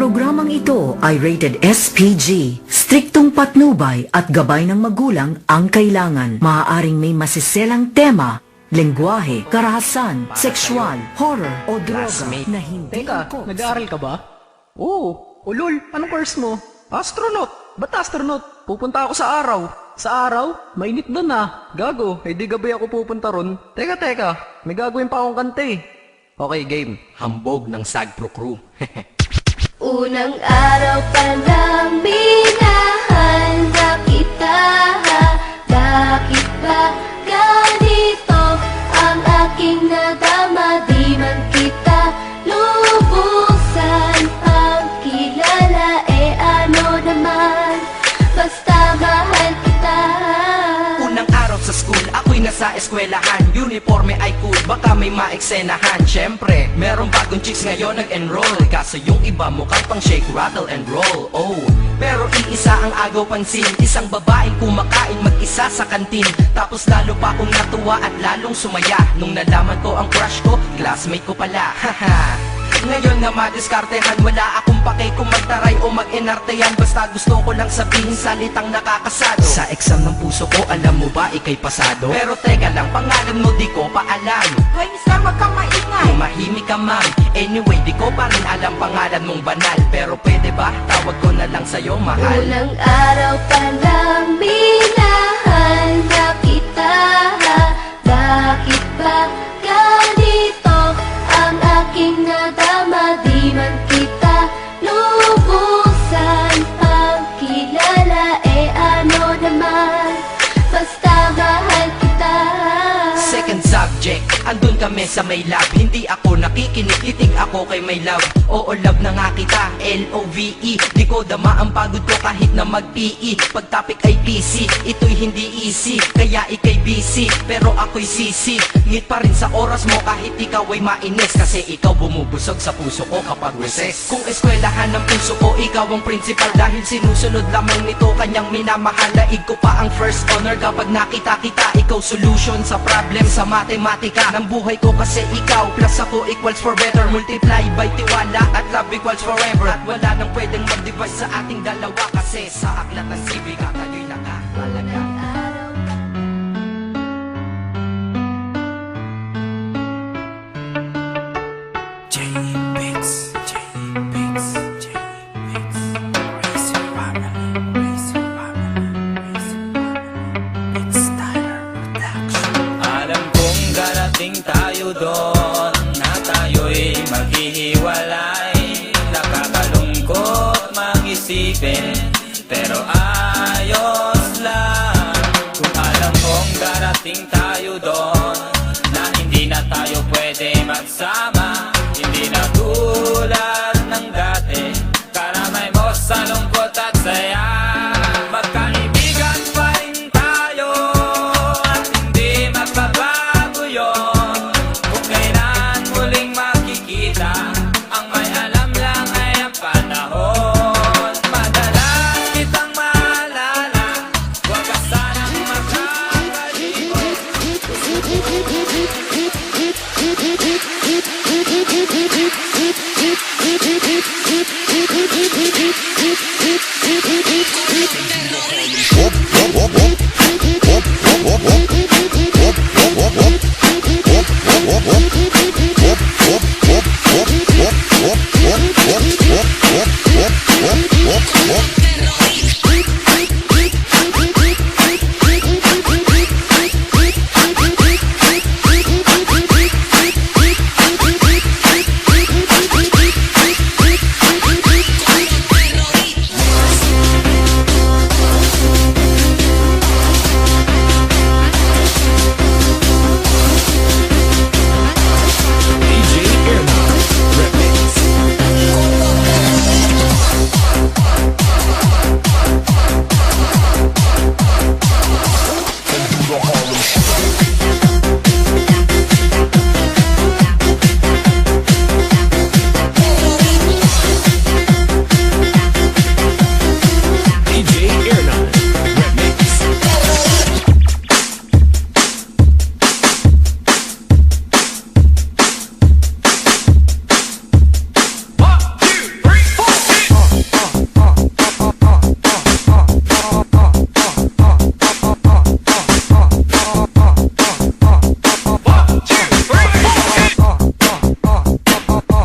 programang ito ay rated SPG. Striktong patnubay at gabay ng magulang ang kailangan. Maaaring may masiselang tema, lengguwahe, karahasan, sexual, horror o droga na hindi Teka, angkop. nag-aaral ka ba? Oo. Ulol, anong course mo? Astronaut. Ba't astronaut? Pupunta ako sa araw. Sa araw? Mainit doon ah. Gago, di gabi ako pupunta ron. Teka, may gagawin pa akong kante. Okay, game. Hambog ng Sagpro Crew. Unang araw pa lang minahal na kita. Bakit ba ganito ang aking nadama? Di man kita lubusan ang kilala. Ano naman, basta mahal kita. Unang araw sa school, ako'y nasa eskwelahan. Uniforme ay cool, baka may maeksenahan. Syempre, merong bagong chicks ngayon nag-enroll. Kaso yung iba mukhang pang shake, rattle and roll. Oh, pero iisa ang agaw pansin. Isang babaeng kumakain mag-isa sa kantin. Tapos lalo pa akong natuwa at lalong sumaya nung nalaman ko ang crush ko, classmate ko pala. Haha. Ngayon nga madiskartehan, wala akong pake kung magtaray o mag-enartehan. Basta gusto ko lang sabihin salitang nakakasado. Sa exam ng puso ko, alam mo ba ikay pasado? Pero teka lang, pangalan mo di ko pa alam. Hoy, mister, wag kang maingay. Tumahimik ka ma'am. Anyway, di ko pa rin alam pangalan mong banal. Pero pwede ba, tawag ko na lang sa'yo mahal. Unang araw pa lang minahal na kita. Bakit ba ganito ang aking nadama? Di man kita lubusan ang kilala. Ano naman, basta mahal kita. Second subject, andun kami sa may lab. Hindi ako nakikinig, titig ako kay may love. Oo, love na nga kita, L-O-V-E. Di ko dama ang pagod ko kahit na mag-PE. Pag topic ay PC, ito'y hindi easy. Kaya ikay busy, pero ako'y sisi. Ngit pa rin sa oras mo kahit ikaw ay mainis. Kasi ikaw bumubusog sa puso ko kapag recess. Kung eskwelahan ng puso ko, ikaw ang principal. Dahil sinusunod lamang nito kanyang minamahal. Laig ko pa ang first honor kapag nakita kita. Ikaw solution sa problem sa matematika ng buhay ko, kasi ikaw plus ako equals for better. Multiply by tiwala at love equals forever. At wala nang pwedeng mag-divide sa ating dalawa, kasi sa aklat ng sibika tayo'y nakahalaga. Alam kong darating tayo doon.